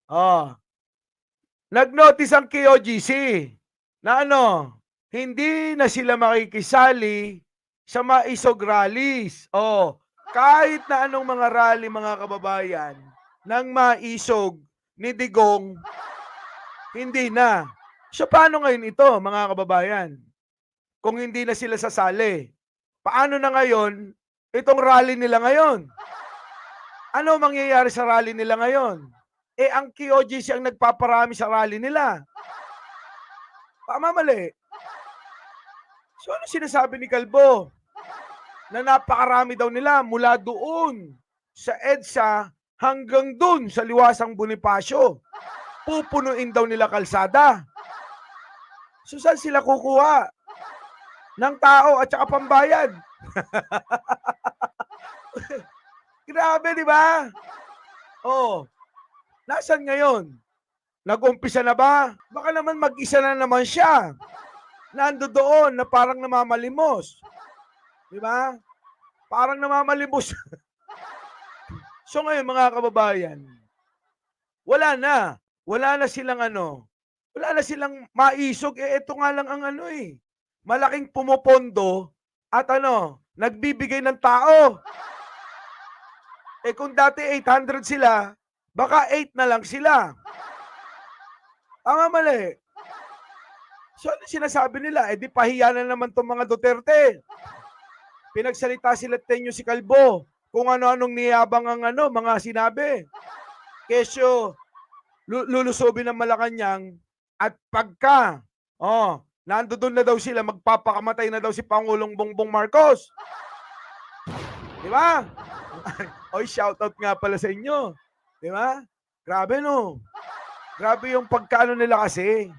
Oh, nag-notice ang KOGC na hindi na sila makikisali sa maisog rallies. Oh, kahit na anong mga rally mga kababayan ng maisog ni Digong, hindi na. So paano ngayon ito mga kababayan? Kung hindi na sila sasali, paano na ngayon itong rally nila ngayon? Ano mangyayari sa rally nila ngayon? Eh, ang KOGC ang nagpaparami sa rally nila. Tama, mali? So, ano sinasabi ni Kalbo? Na napakarami daw nila mula doon sa EDSA hanggang doon sa Liwasang Bonifacio. Pupunuin daw nila kalsada. So, saan sila kukuha ng tao at saka pambayad? Grabe, di ba? Oh, nasaan ngayon? Nag-umpisa na ba? Baka naman mag-isa na naman siya. Nando doon na parang namamalimos. Di ba? Parang namamalimos. So ngayon mga kababayan, wala na. Wala na silang wala na silang maisog. Eh, ito nga lang ang malaking pumopondo at nagbibigay ng tao. Eh kung dati 800 sila, baka 8 na lang sila. Tama, mali? So ano sinasabi nila? Eh di pahiya na naman itong mga Duterte. Pinagsalita sila tenyo si Kalbo kung ano-anong niyabang ang mga sinabi. Kesyo, lulusobin ng Malacanang at pagka, nandoon na daw sila, magpapakamatay na daw si Pangulong Bongbong Marcos. Di ba? Oy, shoutout nga pala sa inyo. Di ba? Grabe no. Grabe yung pagkaano nila kasi.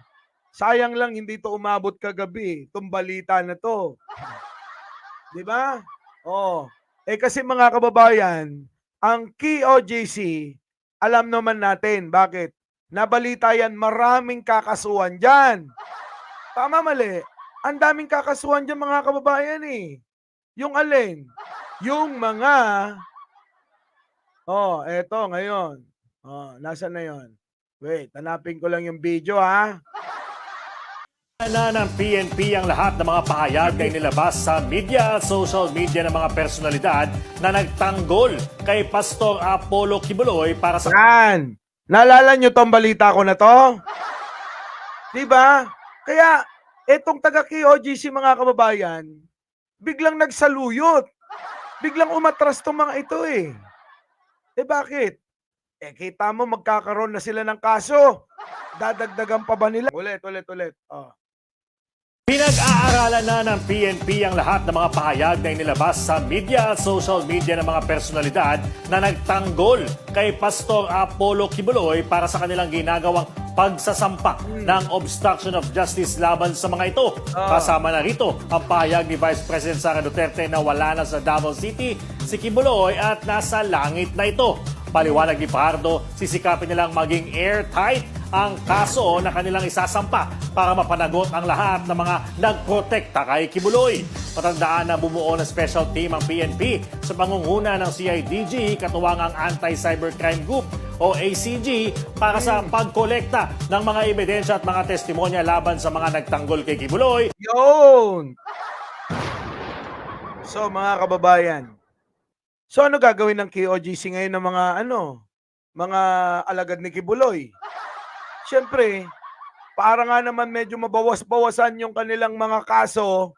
Sayang lang hindi to umabot kagabi, itong balita na to. Di ba? Oh. Eh kasi mga kababayan, ang KOJC, alam naman natin, bakit? Nabalita yan, maraming kakasuhan dyan. Tama, mali? Ang daming kakasuhan dyan mga kababayan eh. Yung alin? Yung mga, eto ngayon. Nasaan na yon? Wait, hanapin ko lang yung video ha. Na ng PNP ang lahat ng mga pahayag na inilabas sa media at social media ng mga personalidad na nagtanggol kay Pastor Apollo Kibuloy para sa... Yan! Naalala nyo tong balita ko na to? Diba? Kaya, etong taga-KOGC mga kababayan, biglang nagsaluyot. Biglang umatras tong mga ito eh. Eh bakit? Eh kita mo magkakaroon na sila ng kaso. Dadagdagan pa ba nila? Ulit. Pinag-aaralan na ng PNP ang lahat ng mga pahayag na inilabas sa media at social media ng mga personalidad na nagtanggol kay Pastor Apollo Kibuloy para sa kanilang ginagawang pagsasampa ng obstruction of justice laban sa mga ito. Kasama na rito ang pahayag ni Vice President Sara Duterte na wala na sa Davao City si Kibuloy at nasa langit na ito. Paliwanag ni Fajardo, sisikapin nilang maging airtight ang kaso na kanilang isasampa para mapanagot ang lahat ng mga nagprotekta kay Kibuloy. Patandaan na bumuo ng special team ang PNP sa pangunguna ng CIDG katuwang ang Anti-Cybercrime Group o ACG para sa pagkolekta ng mga ebidensya at mga testimonya laban sa mga nagtanggol kay Kibuloy. Yun! So mga kababayan, so ano gagawin ng KOGC ngayon ng mga alagad ni Kibuloy? Siyempre, para nga naman medyo mabawas-bawasan yung kanilang mga kaso,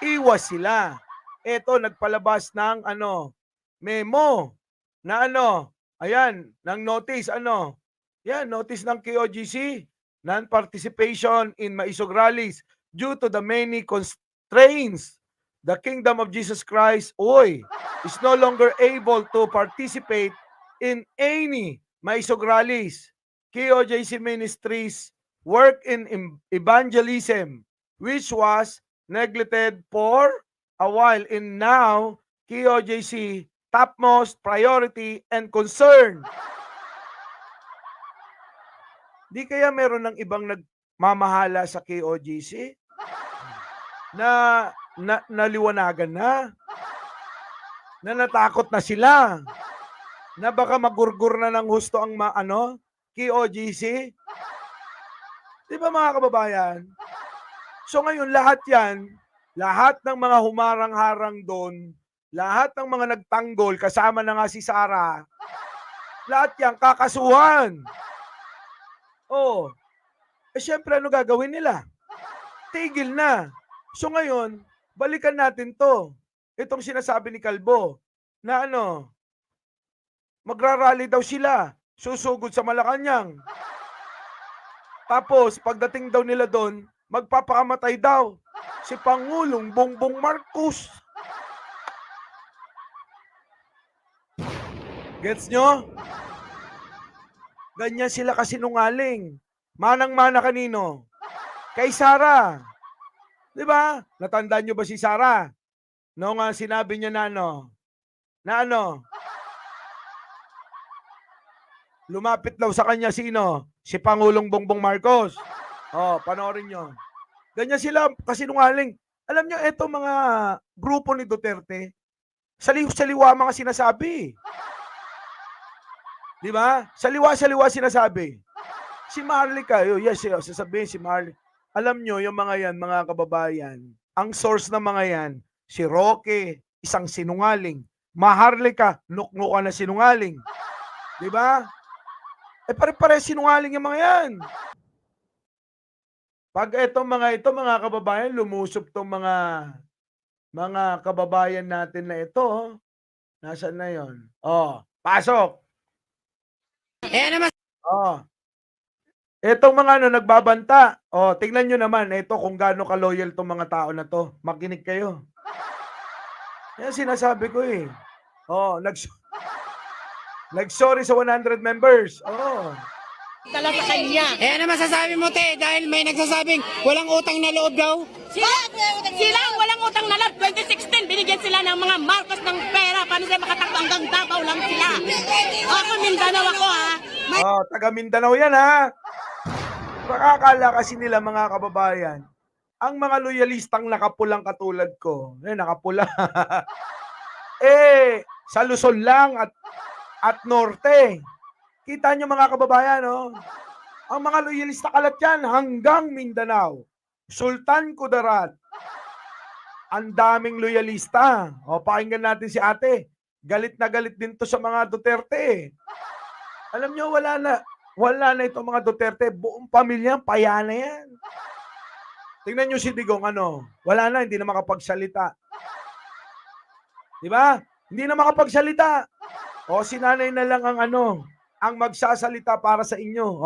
iwas sila. Eto, nagpalabas ng memo na ayan, ng notice, yan, notice ng KOGC, non-participation in maisog rallies due to the many constraints. The Kingdom of Jesus Christ, is no longer able to participate in any maisog rallies. KOJC Ministries work in evangelism, which was neglected for a while, and now KOJC topmost priority and concern. Di kaya meron ng ibang nagmamahala sa KOJC na naliwanagan na natakot na sila, na baka magurgur na ng husto ang kay OGC? Di ba mga kababayan? So ngayon lahat yan, lahat ng mga humarang-harang doon, lahat ng mga nagtanggol, kasama na nga si Sara, lahat yan kakasuhan. Oh, syempre ano gagawin nila? Tigil na. So ngayon, balikan natin to. Itong sinasabi ni Kalbo, na magrarally daw sila, susugod sa Malacanang. Tapos, pagdating daw nila doon, magpapakamatay daw si Pangulong Bongbong Marcos. Gets nyo? Ganyan sila kasinungaling. Manang-mana kanino? Kay Sara. Di ba? Natandaan nyo ba si Sara? Noong sinabi niya lumapit daw sa kanya sino? Si Pangulong Bongbong Marcos. Oh, panoorin nyo. Ganyan sila kasinungaling. Alam nyo, eto mga grupo ni Duterte, saliw-saliwa mga sinasabi. Di ba? Saliwa-saliwa sinasabi. Si Marlica, yes, sasabihin si Marlica. Alam nyo, yung mga yan, mga kababayan, ang source ng mga yan, si Roque, isang sinungaling. Maharlika, nuknukan na sinungaling. Di ba? Pare-pare sinungaling yung mga yan. Pag mga kababayan, lumusob tong mga kababayan natin na ito, nasaan na yon? Oh, pasok. Naman. Oh. Etong mga nagbabanta. Oh, tingnan nyo naman ito kung gaano ka-loyal tong mga tao na to. Makinig kayo. Yan sinasabi ko eh. Oh, nag-sorry sa 100 members. Oh. Dala sa kanya. Ano masasabi mo, te? Dahil may nagsasabing walang utang na loob daw? Sila ang walang utang na loob. 2016, binigyan sila ng mga Marcos ng pera. Paano sila makatakbo hanggang Davao lang sila? Ako, Mindanao ako, ha? Oh, taga Mindanao yan, ha? Nakakala kasi nila, mga kababayan, ang mga loyalistang nakapulang katulad ko, nakapula, sa Luzon lang at Norte. Kita nyo mga kababayan, ang mga loyalista kalat yan hanggang Mindanao. Sultan Kudarat. Ang daming loyalista. Pakinggan natin si ate. Galit na galit din to sa mga Duterte. Alam nyo, wala na itong mga Duterte. Buong pamilya, paya na yan. Tingnan nyo si Digong, wala na, hindi na makapagsalita. Di ba? Hindi na makapagsalita. Si nanay na lang ang magsasalita para sa inyo.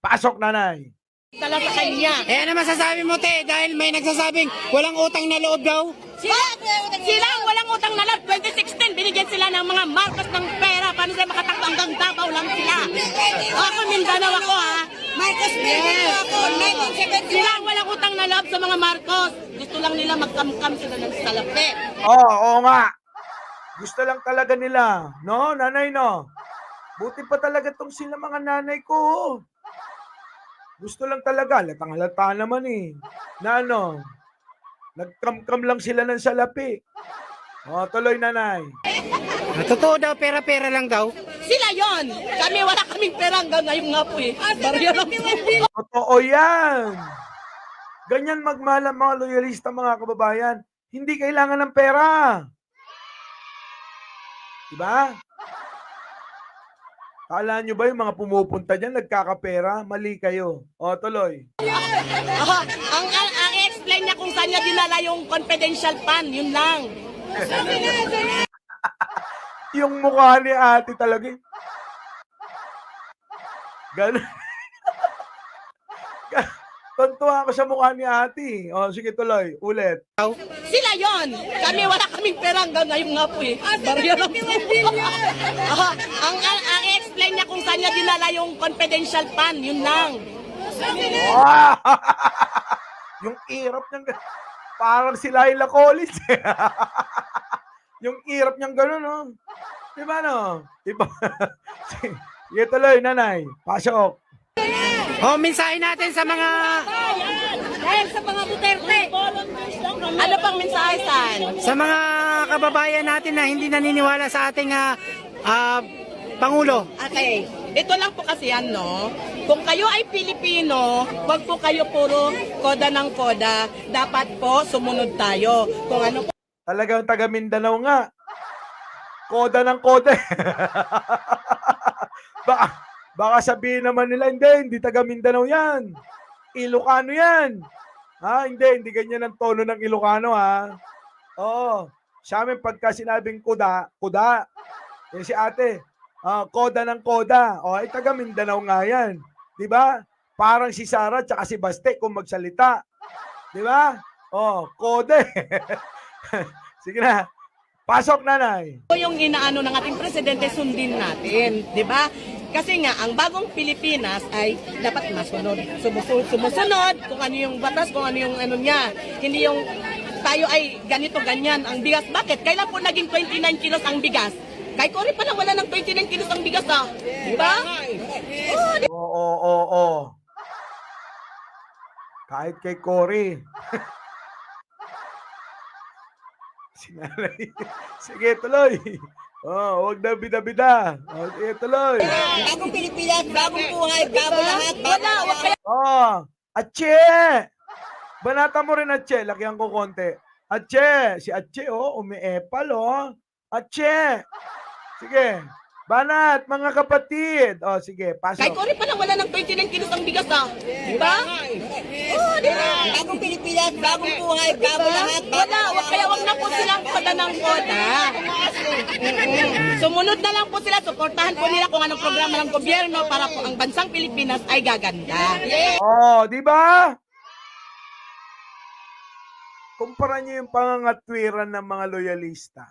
Pasok, nanay. Dala sa kanya. Ano masasabi mo, te? Dahil may nagsasabing walang utang na loob daw? Sila ang walang utang na loob. 2016, binigyan sila ng mga Marcos ng pera. Paano sila makatakbo hanggang Davao lang sila? Ako, Mindanao ako, ha? Marcos, Mindanao ako. 1970. Sila ang walang utang na loob sa mga Marcos. Gusto lang nila magkamkam sila ng salapi. Oo nga. Gusto lang talaga nila. No, nanay, no? Buti pa talaga tong sila mga nanay ko. Gusto lang talaga. Latang-lata naman eh. Na nagkamkam lang sila ng salapi. Tuloy, nanay. Totoo daw, pera-pera lang daw? Sila yon. Kami wala kaming pera hanggang ngayon nga po eh. Barya lang po. Totoo yan. Ganyan magmahal ang mga loyalista, mga kababayan. Hindi kailangan ng pera. Diba? Kala nyo ba yung mga pumupunta dyan, nagkakapera? Mali kayo. Tuloy. Ang explain niya kung saan niya dinala yung confidential fund, yun lang. Yung mukha ni ate talaga. Ganun. Tontuwa ako sa mukha ni ate. Sige, tuloy. Ulit. Sila yon. Kami wala kaming pera hanggang ngayon nga po eh. Barya lang po. Ang explain niya kung saan niya dinala yung confidential fund, yun lang. Yung irap niyang parang si Laila Collins. Yung irap niyang gano'n, Diba, Diba? Sige, tuloy, nanay. Pasok. Mensahe natin sa mga... Dahil sa mga Duterte. Ano pang mensahe saan? Sa mga kababayan natin na hindi naniniwala sa ating Pangulo. Okay. Ito lang po kasi yan, no? Kung kayo ay Pilipino, wag po kayo puro koda ng koda. Dapat po sumunod tayo. Kung ano po Talagang taga Mindanao nga. Koda ng koda. baka sabihin naman nila, hindi taga Mindanao yan. Ilocano yan. Ha, hindi ganyan ang tono ng Ilocano, ha. Oo. Sa amin, pagka sinabing kuda. Eh, si ate, koda ng koda. O, ay taga Mindanao nga yan. Di ba? Parang si Sarah tsaka si Baste kung magsalita. Di ba? Oh, kode. Sige na. Pasok, nanay. yung inaano ng ating presidente, sundin natin. Di ba? Kasi nga, ang bagong Pilipinas ay dapat masunod. Sumusunod kung ano yung batas, kung ano yung ano niya. Hindi yung tayo ay ganito, ganyan. Ang bigas, bakit? Kailan po naging 29 kilos ang bigas? Kay Cory pa lang wala ng 29 kilos ang bigas, ah. Di ba? Oo. Kahit kay Cory. Sinalay. Sige, tuloy. Huwag na bida-bida. Sige, tuloy. Bagong Pilipinas, bagong buhay, bagong lahat. Atche! Banata mo rin, Atche. Lakihan ko konti. Atche! Si Atche, umiepal, Atche! Sige. Banat, mga kapatid. Sige, Kay pasok. Cory pa lang wala ng 29 kilos ang bigas, ah. Di ba? Di ba? Bagong Pilipinas, bagong buhay, bagong lahat. Kaya wag na po silang koda ng koda. Sumunod na lang po sila, suportahan po nila kung anong programa ng gobyerno para po ang bansang Pilipinas ay gaganda. Di ba? Kumpara niyo yung pangangatwiran ng mga loyalista.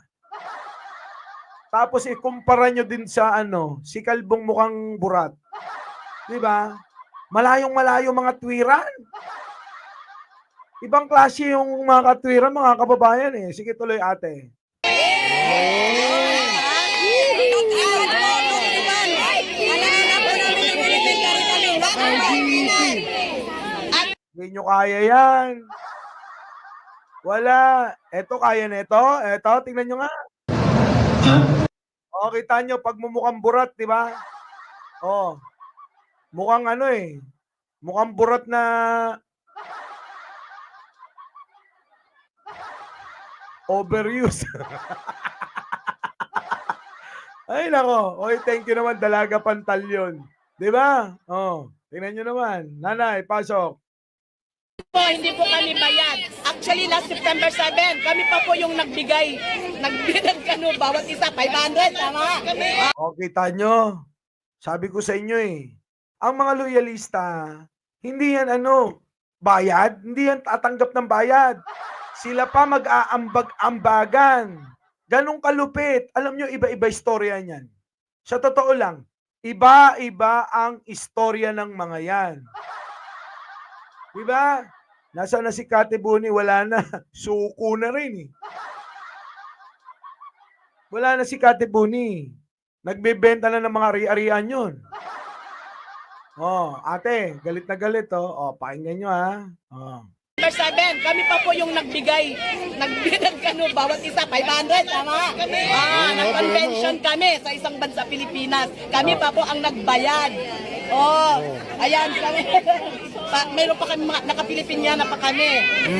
Tapos ikumpara nyo din sa si kalbong mukhang burat. Di ba? Malayong-malayo mga twiran. Ibang klase yung mga katwiran, mga kababayan eh. Sige, tuloy ate. Hindi nyo kaya yan. Wala. Eto, kaya nito. Eto, tingnan nyo nga. Kita nyo, pag mumukhang burat, di ba? Mukhang mukhang burat na overuse. Ay, nako. Thank you naman, Dalaga Pantalyon. Di ba? Tingnan nyo naman. Nanay, pasok. Hindi po kami bayad. Actually, last September 7, kami pa po yung nagbigay ng kano, bawat isa, 500, tama? Kita nyo. Sabi ko sa inyo ang mga loyalista, hindi yan bayad, hindi yan tatanggap ng bayad. Sila pa mag-aambag-ambagan. Ganong kalupit. Alam nyo, iba-iba istorya niyan. Sa totoo lang, iba-iba ang istorya ng mga yan. Diba? Nasa na si Kate Buni, wala na. Suko na rin Wala na si Kate Buni. Nagbebenta na ng mga ari-arian yun. Ate, galit na galit pakinggan nyo Number 7, kami pa po yung nagbigay ng kano, bawat isa, 500, tama? Nag-convention kami sa isang bansa Pilipinas. Kami pa po ang nagbayad. Ayan kami. Mayroon pa kami, naka-Pilipinyana pa kami.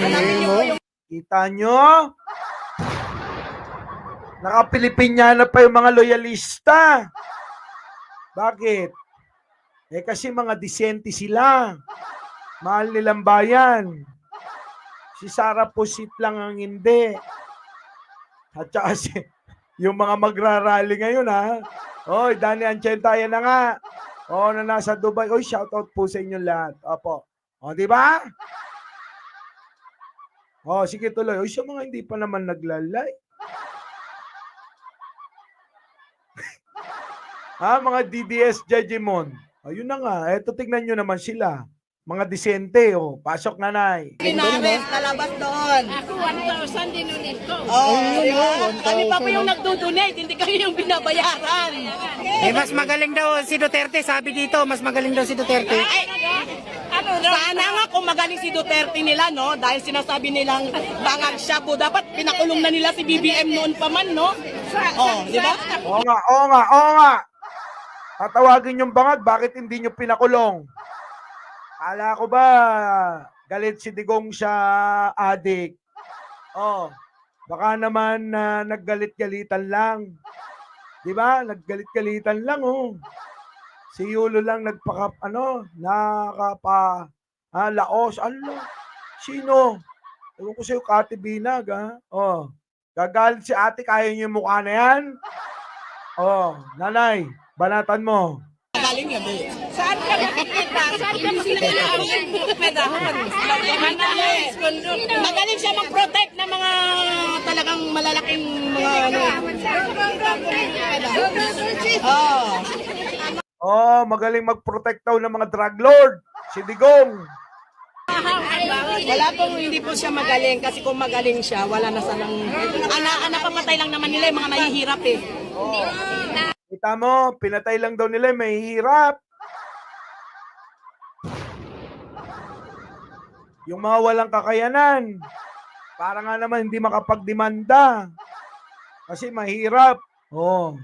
Hanapin niyo po yung... Kita nyo? Naka-Pilipinyana pa yung mga loyalista. Bakit? Kasi mga disente sila. Mahal nilang bayan. Si Sara Pusit lang ang hindi. At saka yung mga magrarally ngayon Danny Anchenta, yan na nga. Na nasa Dubai. Shoutout po sa inyo lahat. Opo. Di ba? Sige tuloy. Sa mga hindi pa naman naglalay. Mga DDS Jejimon. Yun na nga. Eto, tignan nyo naman sila. Mga disente, pasok, nanay. Pinares, talabas doon. Ako 1,000 din ulit ko. Kami pa po yung nagdo-donate, hindi kami yung binabayaran. Mas magaling daw si Duterte, sabi dito, mas magaling daw si Duterte. Sana nga kung magaling si Duterte nila, no? Dahil sinasabi nilang bangag siya po, dapat pinakulong na nila si BBM noon pa man, no? Di ba? Oo nga. Tatawagin yung bangag, bakit hindi nyo pinakulong? Kala ko ba, galit si Digong sa adik? Oh, baka naman naggalit-galitan lang. Di ba? Naggalit-galitan lang, oh. Si Yulo lang laos. Ano? Sino? Ewan ko sa'yo, Kati Binag, ha? Oh, gagalit si ate, kaya niyo yung mukha na yan? Oh, nanay, banatan mo. Galing yan eh. Saan ka nakikita? Saan ka makikita ang pedahon? Magaling siya mag-protect ng mga talagang malalaking mga ano. Oh. Oh, magaling mag-protect daw ng mga drug lord. Si Digong. Wala pong hindi po siya magaling kasi kung magaling siya, wala na sanang napapatay lang naman nila yung mga nahihirap eh. Kita mo, pinatay lang daw nila, may hirap. Yung mga walang kakayanan. Para nga naman hindi makapagdemanda. Kasi mahirap. Oh.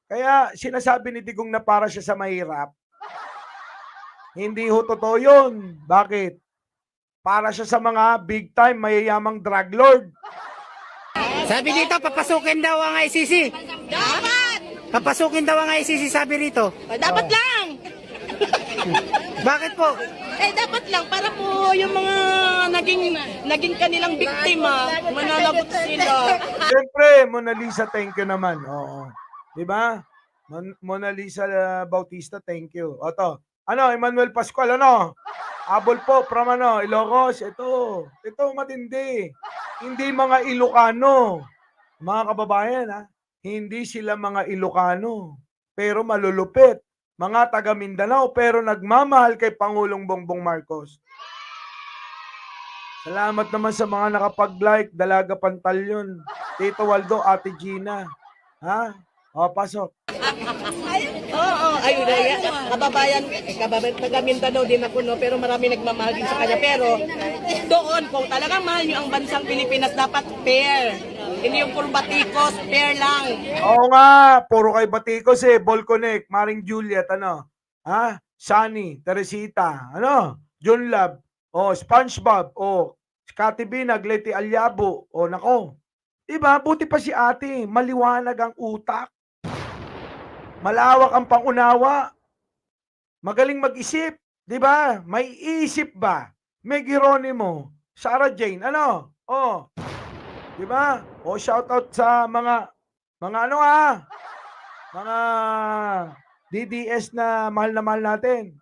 Kaya sinasabi ni Digong na para siya sa mahirap. Hindi ho totoo yun. Bakit? Para siya sa mga big time mayayamang drug lord. Sabi dito, papasukin daw ang ICC. Dapat! Papasukin daw ang ICC, sabi rito. Dapat lang! Bakit po? Dapat lang para po yung mga naging kanilang biktima, manalagot sila. Siyempre, Mona Lisa, thank you naman. Oo. Diba? Mona Lisa Bautista, thank you. O to. Ano, Emmanuel Pascual, ano? Abol po from Ilocos. Ito matindi. Hindi mga Ilocano. Mga kababayan, ha? Hindi sila mga Ilocano. Pero malulupit. Mga taga Mindanao, pero nagmamahal kay Pangulong Bongbong Marcos. Salamat naman sa mga nakapag-like. Dalaga Pantalyon. Tito Waldo, Ate Gina. Ha? O, pasok. Oo, ayun na yan. Kababayan, taga Mindanao din ako, no? Pero marami nagmamahal din sa kanya. Pero doon, kung talagang mahal nyo ang bansang Pilipinas, dapat fair. Hindi yung puro batikos, fair lang. Oo nga, puro kay Batikos Ball Connect, Maring Juliet, ano? Ha? Sunny, Teresita, ano? John Lab, SpongeBob, Scotty Binag, Leti Alyabo, nako. Diba? Buti pa si ate, maliwanag ang utak. Malawak ang pangunawa. Magaling mag-isip, 'di ba? May isip ba? Meg Geronimo, Sarah Jane, ano? 'Di ba? Shout out sa mga mga DDS na mahal natin.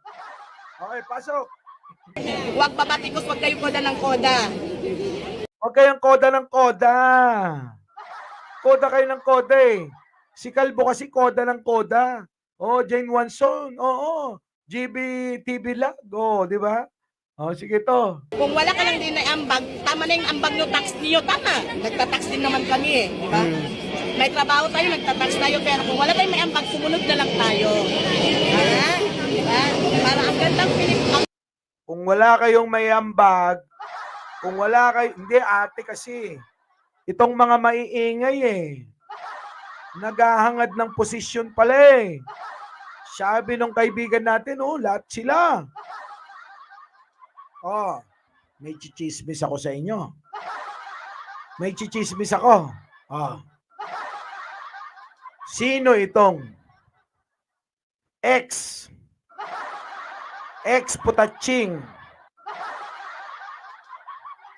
Okay, pasok. Huwag babatikos, huwag kayong koda ng koda. Huwag kayong koda ng koda. Koda kayo ng koda eh. Si Calvo kasi koda ng koda. Jane Wanson. GB TV Lag. Di ba? Sige to. Kung wala ka lang din na ambag, tama na yung ambag nyo, tax niyo, tama. Nagtatax din naman kami di ba? May trabaho tayo, nagtatax tayo, pero kung wala tayong may ambag, sumunod na lang tayo. Di ba? Para ang gandang Pilipinas. Kung wala kayong may ambag, hindi ate kasi, itong mga maiingay naghahangad ng posisyon pala Sabi nung kaibigan natin, lahat sila. May chichismis ako sa inyo. May chichismis ako. Sino itong ex Putaching?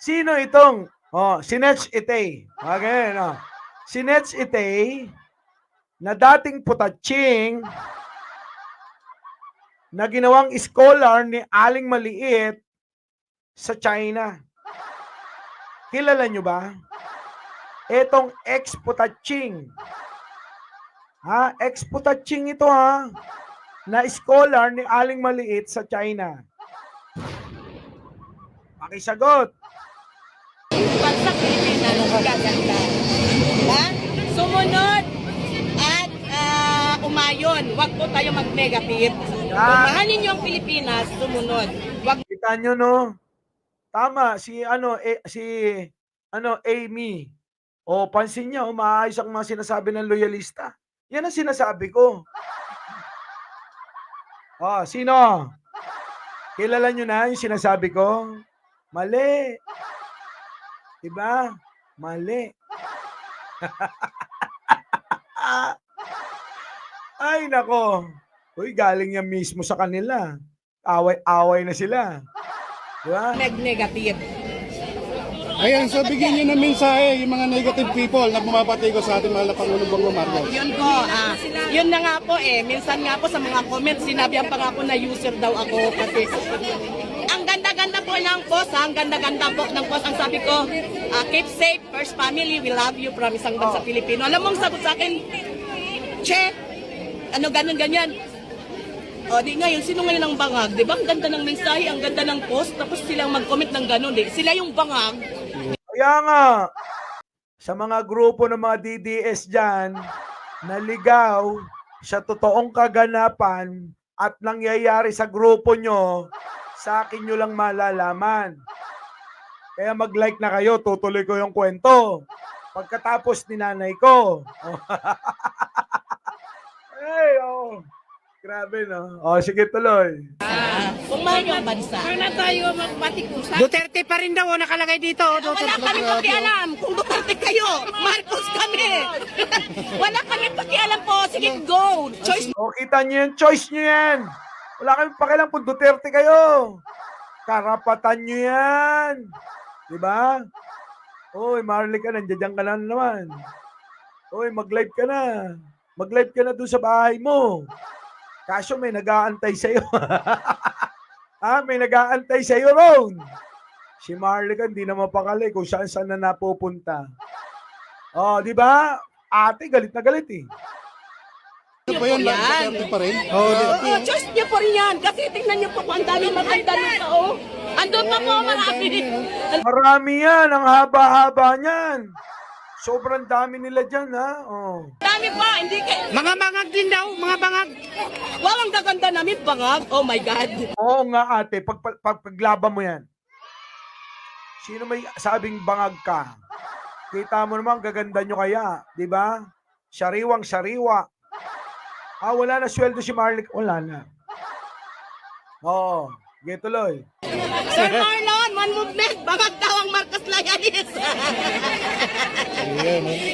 Sino itong si Nets Itay? Okay, no. Si Nets Itay na dating Putaching na ginawang scholar ni Aling Maliit sa China. Kilala nyo ba? Etong ex-Putaching. Ex-Putaching ito na scholar ni Aling Maliit sa China. Pakisagot. Bansang Pilipinas, gaganda. Diba? Sumunod at umayon. Huwag po tayo mag-negative. Kung mahalin nyo ang Pilipinas, sumunod. Huwag. Kita nyo, no? Tama, si Amy. Pansin niya, maayos ang mga sinasabi ng loyalista. Yan ang sinasabi ko. Oh, sino? Kilala nyo na yung sinasabi ko? Mali. Diba? Mali. Ay, nako. Uy, galing yan mismo sa kanila. Away-away na sila. Diba? Nag-negative. Ayan, so bigyan nyo ng mensahe yung mga negative people na bumabatigo sa ating mahal na Pangulong Bongbong Marcos. Yun po, yun na nga po minsan nga po sa mga comments, sinabihan pa nga po na user daw ako kasi ang ganda-ganda po ng post, ang ganda-ganda po ng post. Ang sabi ko, keep safe, first family, we love you from isang bansa Pilipino. Alam mo ang sagot sa akin, che, ano ganyan. O di ngayon, sino ngayon ang bangag? Di ba ang ganda ng mensahe, ang ganda ng post, tapos silang mag-comment ng gano'n, di. Sila yung bangag. Kaya nga, sa mga grupo ng mga DDS dyan, naligaw sa totoong kaganapan at nangyayari sa grupo nyo, sa akin nyo lang malalaman. Kaya mag-like na kayo, tutuloy ko yung kwento. Pagkatapos ni nanay ko. Hey, oh. Grabe, no? Oh, sige, tuloy. Kung mahal yung bansa. Wala tayo magpatikusan. Duterte pa rin daw, nakalagay dito. Wala kami pakialam. Kung Duterte kayo, Marcos kami. Wala kami pakialam po. Sige, go. Choice O, kita nyo yan, choice nyo yan. Wala kami pakialam kung Duterte kayo. Karapatan nyo yan. Diba? Oy, Marley ka, nandiyan ka na naman. Oy, mag-live ka na. Mag-live ka na doon sa bahay mo. Kaso may nag-aantay sa'yo. May nag-aantay sa'yo, Ron. Si Marley ka, hindi na mapakali kung saan na napupunta. Oh, di ba? Ate, galit na galit eh. Ano ba yun? Yan. Duterte pa rin? Oo, choice niyo po rin yan. Kasi tingnan niyo po kung ang dami maganda nito. Oh. Andun pa po marami. Marami yan, ang haba-haba niyan. Sobrang dami nila dyan, ha? Oh. Dami pa, hindi kayo. Mga bangag din daw, mga bangag. Wow, ang gaganda namin, bangag. Oh my God. Oo nga ate, paglaban mo yan. Sino may sabing bangag ka? Kita mo naman, gaganda nyo kaya, di ba? Sariwang sariwa. Wala na sweldo si Marley. Wala na. Oo, tuloy. Sir Marlon, one movement. Bangag daw ang Marcos Layanis.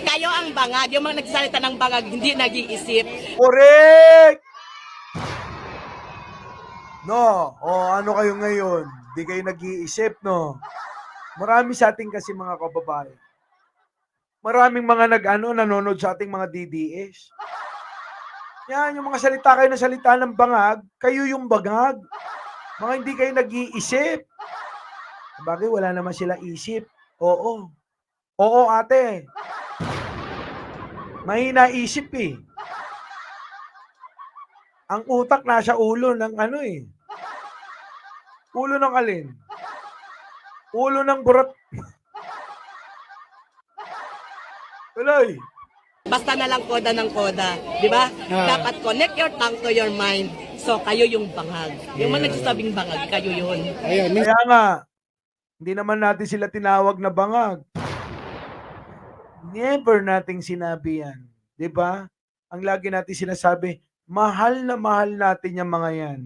Kayo ang bangag. Yung mga nagsalita ng bangag, hindi nag-iisip. Correct! No, ano kayo ngayon? Di kayo nag-iisip, no? Marami sa ating kasi mga kababayan. Maraming mga nanonood sa ating mga DDS. Yan, yung mga salita kayo na salita ng bangag, kayo yung bangag. Mga hindi kayo nag-iisip. Bagay, wala naman sila isip. Oo. Oo, ate. Mahina isip eh. Ang utak nasa ulo ng Ulo ng alin? Ulo ng burat. Tuloy. Basta na lang koda ng koda. Di ba? Dapat connect your tongue to your mind. So, kayo yung bangag. Yung mga nagsasabing bangag, kayo yun. Ayan, Kaya nga, hindi naman natin sila tinawag na bangag. Never nating sinabi yan. Di ba? Ang lagi natin sinasabi, mahal na mahal natin yung mga yan.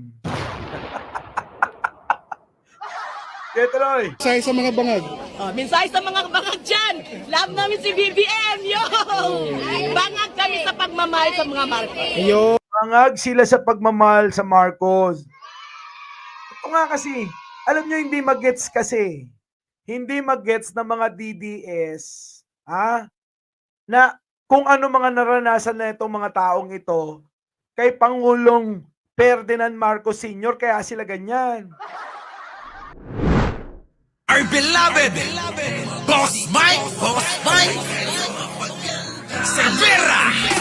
Kaya tuloy. mensahe sa mga bangag. Mensahe sa mga bangag dyan. Love namin si BBM. Yo! Bangag kami sa pagmamahal sa mga Marcos. Ayun. Bangag sila sa pagmamahal sa Marcos. Ito nga kasi, alam nyo hindi mag-gets kasi. Hindi mag-gets ng mga DDS, na kung ano mga naranasan na itong mga taong ito kay Pangulong Ferdinand Marcos Sr. Kaya sila ganyan. Our beloved, Boss Mike, Cervera.